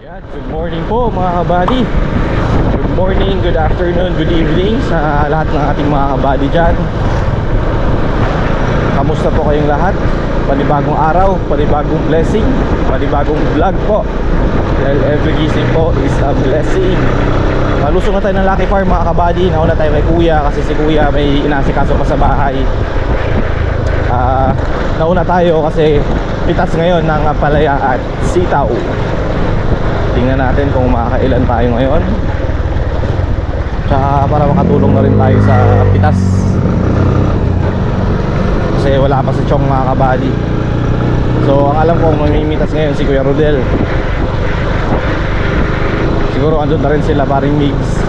Ayan, good morning po mga kabady. Good morning, good afternoon, good evening sa lahat ng ating mga kabady dyan. Kamusta po kayong lahat? Panibagong araw, panibagong blessing, panibagong vlog po. Dahil every gising po is a blessing. Malusong na tayo ng Lucky Farm mga kabady. Nauna tayo kay kuya kasi si kuya may inasikaso pa sa bahay. Nauna tayo kasi pitas ngayon ng palaya at sitaw. Tingnan natin kung makakailan tayo ngayon. Tsaka para makatulong na rin tayo sa pitas. Kasi wala pa sa Chong mga kabady. So ang alam ko mamimitas ngayon si Kuya Rodel. Siguro andun na rin sila paring Migs,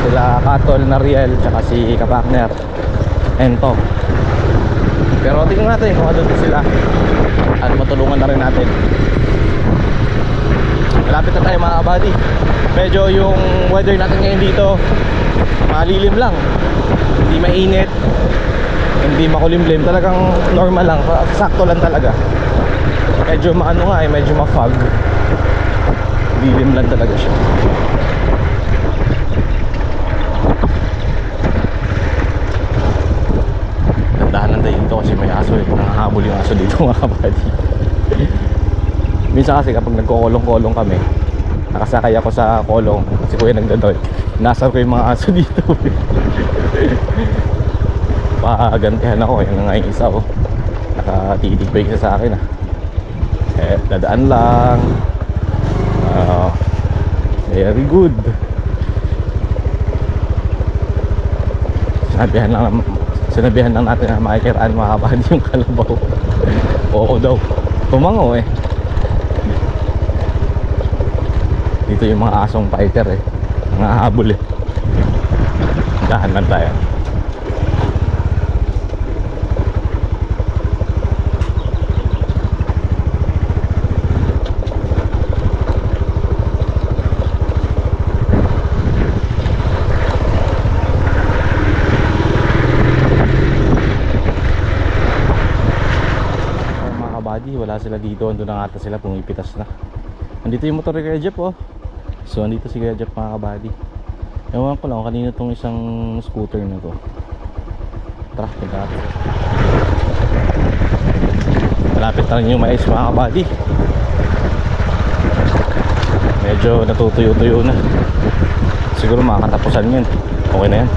sila Katol, Nariel, tsaka si Kapakner Ento. Pero tingnan natin kung andun sila at matulungan na rin natin. Malapit na tayo mga kabady. Medyo yung weather natin ngayon dito malilim lang, hindi mainit, hindi makulimlim, talagang normal lang, sakto lang talaga. Medyo maano nga medyo ma-fog, lilim lang talaga siya. Dandahan lang tayo dito kasi may aso nangahabol yung aso dito mga kabady. Minsan kasi kapag nagkukulong-kulong kami, nakasakay ako sa kolong, si kuya nagdadod, nasar ko yung mga aso dito. Pagantihan ako, yung nga yung isa nakatitig pa yung isa sa akin dadaan lang. Very good. Sinabihan lang natin na makikiraan mga kabady yung kalabaw. Oo daw, tumango dito yung mga asong fighter mga habol dahan lang tayo. Mga kabady, wala sila dito, andun na ata sila, pumipitas na. Andito yung motor ni Kuya Jeff So andito si Kuya Jeff mga kabady. Ewan ko lang kanina tong isang scooter na to. Tara, punta natin. Malapit na rin yung mais mga kabady. Medyo natutuyo-tuyo na. Siguro makakatapusan yun. Okay na yan.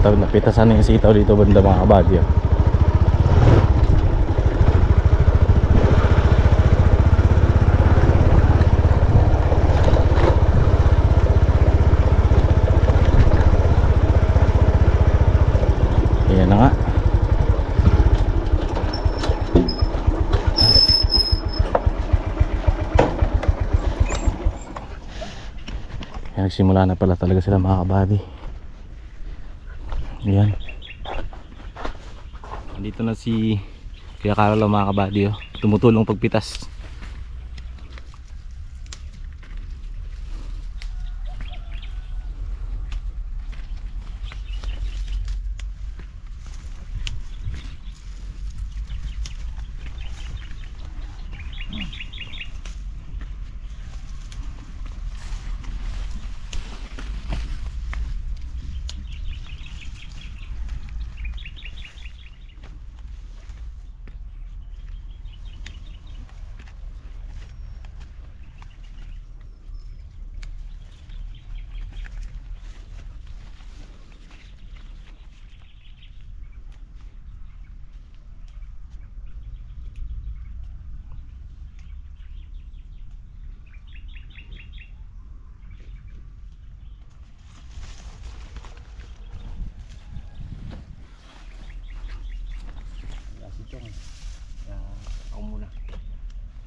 Tapos napitasan na yung sitaw dito banda mga kabady. Ayan na nga. Nagsimula na pala talaga sila mga kabady. Ayan. Dito na si Kuya Carlo mga kabady tumutulong pagpitas. Ako muna.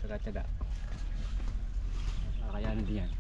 Tsaga-tsaga. Kakayanin din yan.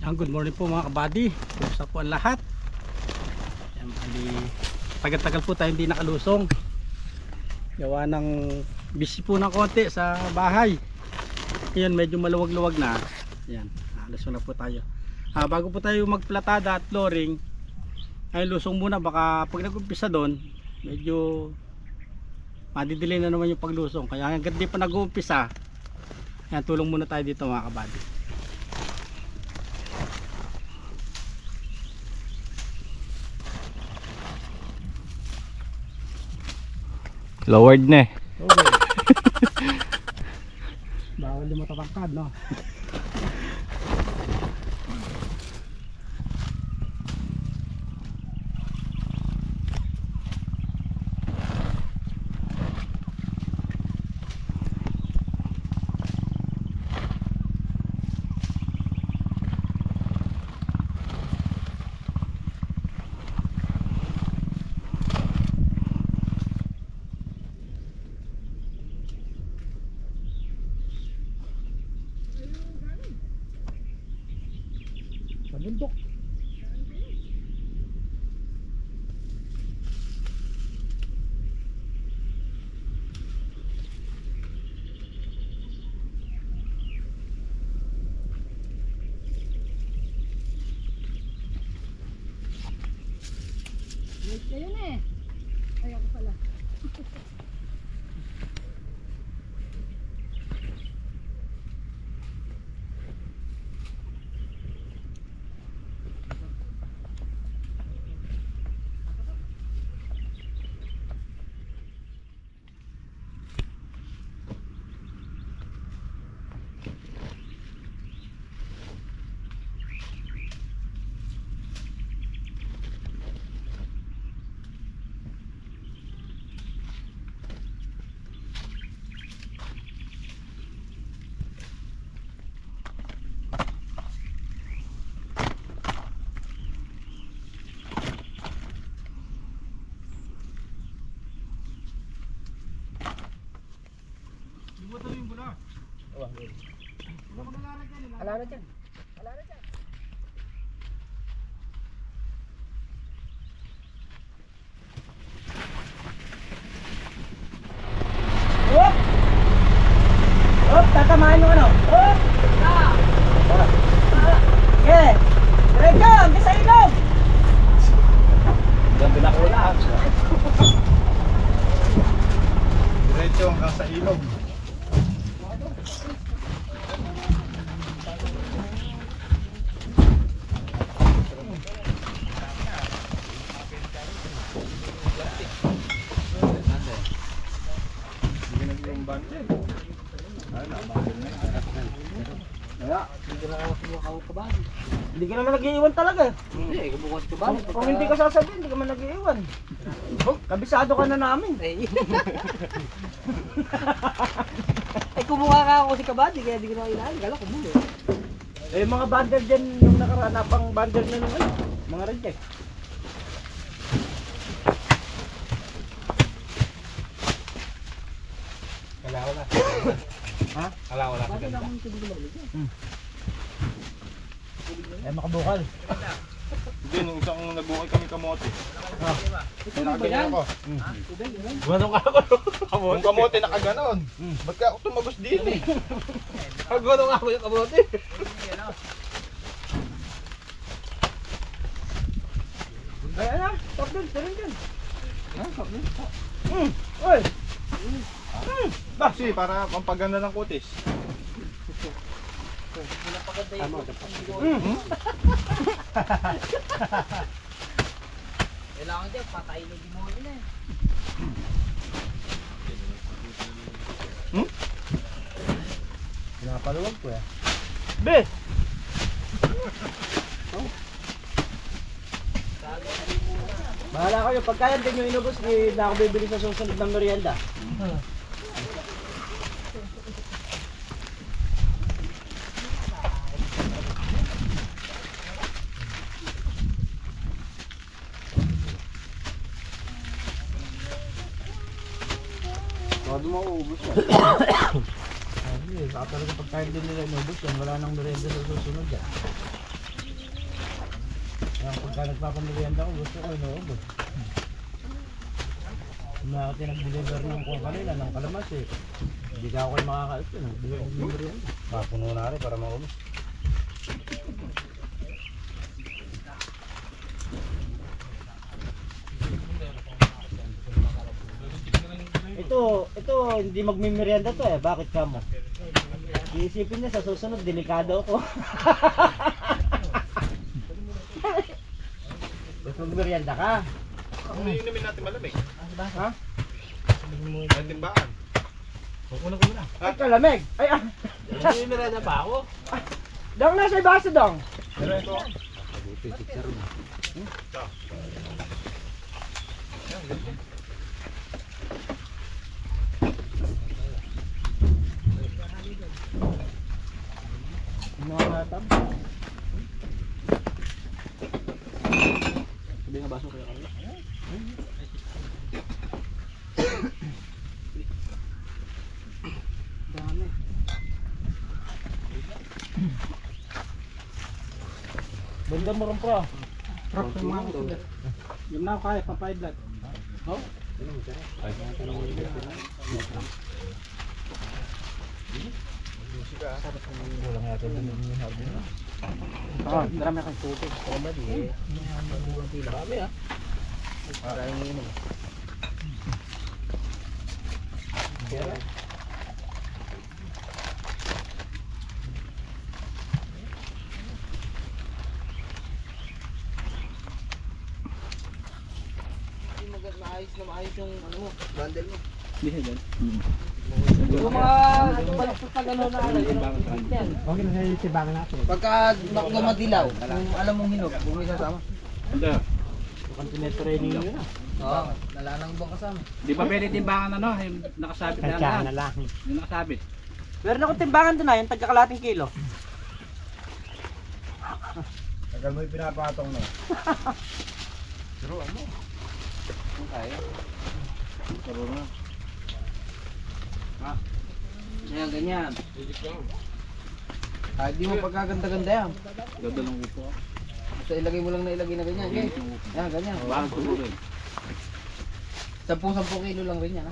Yan, good morning po mga kabady. Kumusta po ang lahat? Yan, bali, tagal-tagal po tayo hindi nakalusong. Gawa ng busy po ng konti sa bahay. Yan, medyo maluwag-luwag na. Yan, lusong na po tayo. Bago po tayo magplatada at flooring, ay lusong muna. Baka pag nag-umpisa doon, medyo madidelay na naman yung paglusong. Kaya hanggang di pa nag-uumpisa, yan, tulong muna tayo dito mga kabady. Lowered na eh. Okay. Bawal yung matatangkad, no? Bundok. Ayun eh. Ayaw ko pala. Wala na dyan. Wala na dyan. Hop! Hop! Tatamaan yung ano? Hop! Okay! Diretso! Hanggang sa ilog! Diyan pinakula. Diretso hanggang sa ilog. Hindi ka naman nag-iiwan talaga. Hindi, kabukas ka ba? Kung hindi ka sasabihin, hindi ka man nag-iiwan. Kabisado ka na namin. Ay, kumuha ka ako si Kabady, kaya di ko na kailangan. Gala, kumuha. Eh, mga bander dyan, yung nakaraan pang bander na nung ano, mga reject. Wala. Ha? Wala. Bakit ako yung tubig ulit? Eh, makabukal. Hindi, nung isang nagbukay kami kamote. Ito na ba yan? Ako. Tubig, yan? Gano'n ka ako? Yung kamote nakaganon. Ba't ka ako tumagos din eh? Gano'n ako yung kabote. Ay, ano? Stop dun, sirin dun. Oy! Kasi para pampaganda ng kutis. Kailangan dyan, patay na di mo na eh. Pinapaluwag ko eh. Be! Bahala kayo, pagkaya din yung inubos, di na ako bibili sa susunod ng merienda. Bago mauubos yan. Ay, baka talaga pagkain din nila inubos yan, wala nang merienda sa susunod yan. Pagka nagpapamilihan ako, gusto ko inuubos. Mga tinag-deliver ng kung kanila, ng kalamansi. Hindi ka ako kayo makakaalis yun. Nag-deliver yan. Mapuno na rin para maubos. Ito hindi magmimerienda to eh. Bakit ka mo? Iisipin niya sa susunod, delikado ako. Gusto magmerienda ka? Ano yung namin natin malamig? Ha? May timbaan. Kuna. Ay, kalamig! Ay, ah! May merenda pa ako. Dong, nasa ibaso dong! Pero ito. Nangatab. Sabi nga baso kayo kanila. Dami. Banda mo rin pa. Rock yung mga kusulat. Yung na kaya, papayad lahat. Oh? Kulang natin yung hardin. Marami kang puto. Marami ah. Maraming inom. Maayos yung ano mo, bundle mo. Hindi siya dyan. Yung mga balaktot pag ano na ano, yun ang yan. Okay na sa'yo yung tibangan natin. Pagka madilaw, kung alam mong hinog, kung may sasama. Hindi. Mukhang tinetraining nyo na. Oo, nalanang bang kasama. Di ba pwede timbangan ano, yung nakasabit na lang. lang. Yung nakasabit. Meron akong timbangan doon na, yung tagkakalating kilo. Tagal mo yung pinapatong na. Pero ano? Kaya. Pero na. Yan, ganyan. Ah, di mo pagkaganda-ganda yan. Ganda ng upo. Basta ilagay mo lang na ilagay na ganyan. Okay? Yan, ganyan. Bakit tuloy? 10 kilo lang rin yan.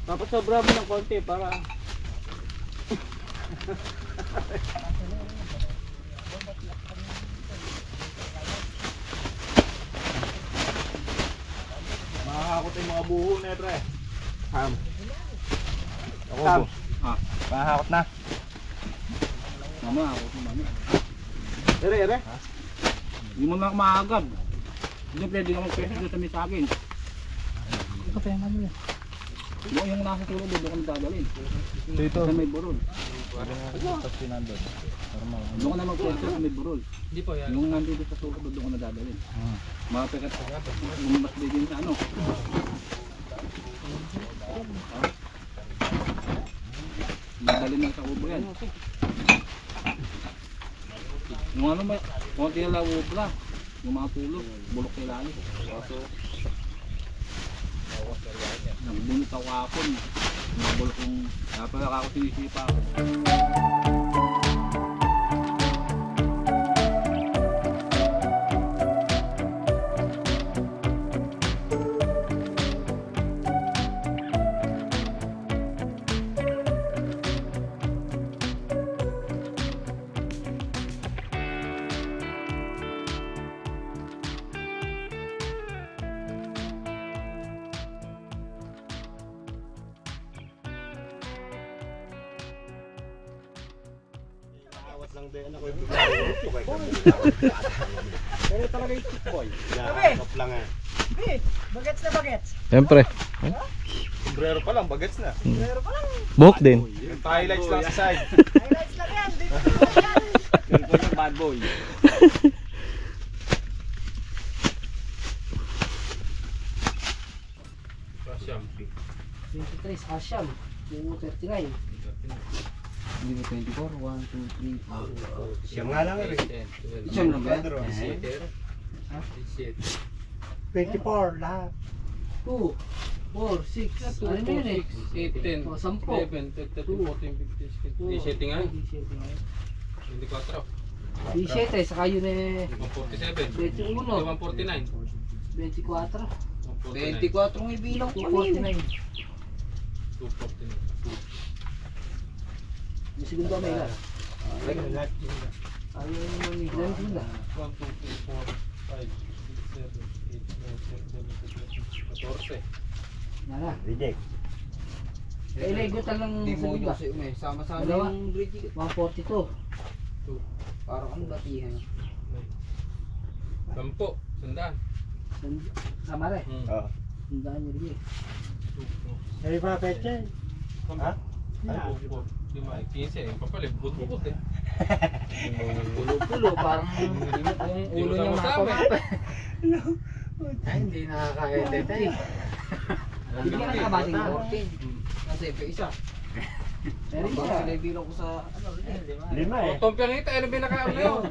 Dapat sobra mo ng konti para... Makakakot yung mga buho na pre. Ham. Ako Sam. po. Makakakot na. Mama, ako kung mama. Ere. Hindi mo na maagad. Hindi pwede ka mag-pwesto doon sa may sa akin. Yung nasa tulog doon ka nadadalhin. Dito. Sa may burol. Tapos pinandod. Doon ka na mag-pwesto sa may burol. Hindi po yan. Yung nandito sa tulog doon ka nadadalhin. Mga pekat lumas din sa ano. Nadalhin lang sa ubo yan. Yung ano may, konti na lang ubra. Yung mga tulog, bulok kay lali. Nagbunot ako kapon. Nabulok yung, dapat ako sinisipa ako. Pero talaga yung chick boy. Nakakap lang eh. Bagets na bagets. Siyempre. Sombrero pa lang, bagets na. Buhok din. Yung highlights lang sa side. Highlights lang yan. Dito yan. Yung po yung bad boy. Shampoo. 23 sa Hasyam. 39. Hindi mo 24. 1, 2, 3, 4. Siyam nga lang eh. Siyam lang ba? 24 lahat. 2, 4, 6. Ano na yun eh? 8, 10, O, 10. 11, 12, 13, 14, 15, 16. Di setting nga. 24. 17, saka yun 147. 21, 149. 24. 149. 24 ng ibilang ko kanina. 249. Yung segundo may ilan? Ayaw naman may ilan sila. 1, 2, 3, 4, 5, 6, 7, 8, 9, 10, 11, 12, 14. Nala. Reject. Kailangan talang segundo. Sama-sama Dalawa. yung grade 142. parang ano datihan. 10. Sandaan. Sama rin. Oo. Sundaan nyo rin. Ay, pa peche. Ha? Ano? 5, 15. Papalit. Bukod eh. Pulo-pulo, parang yung ulo niya mapa-mapa. Ay, hindi nakakaedit eh. Hindi ka nakabating ko. Kasi isa. Pero Baka isa. sila bilang ko sa ano rin. 5 eh. Tompiang ito. Ano binakaam na yun?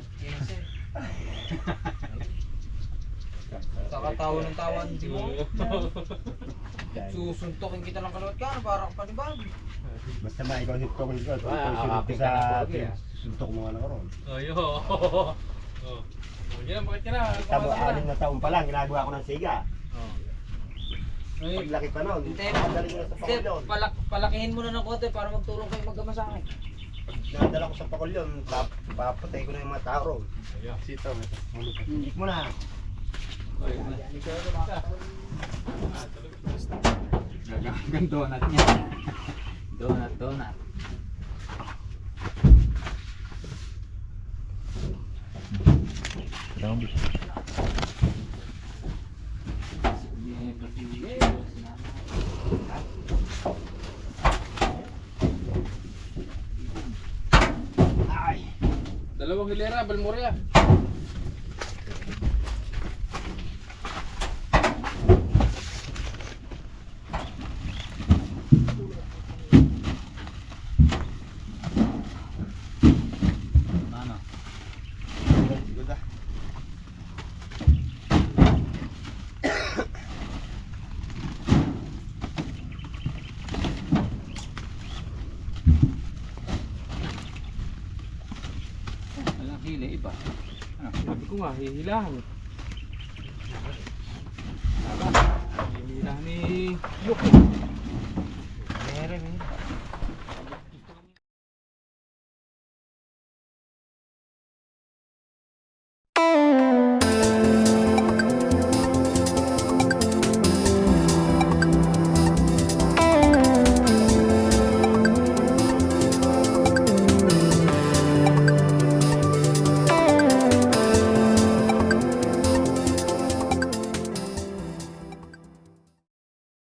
Kakatawa ng tawan di mo. Susuntokin kita ng kalawat ka, parang panibag. Basta maikaw si Tokong ko. Aaapin ka na po, yeah. Suntok mo nga karon. Ayo. Oh. Yan, bakit ka na? Tamo 6 na taon pa lang ginagawa ko ng siga. Oh. Paglaki pa noon. Hindi. Pagdali ko na sa pakulyon. Palakihin mo na ng konti para magtulong kayo magama sa akin. Nadala ko sa pakulyon, papatay ko na yung mga tao ron. Ayo. Sito, higit mo na. Gagagang donut niya. Donut. Dalawang hilera, Balmoria. Ano? Walang hili iba. Sabi ko nga, hihilahan. Hihilahan ni Yuki.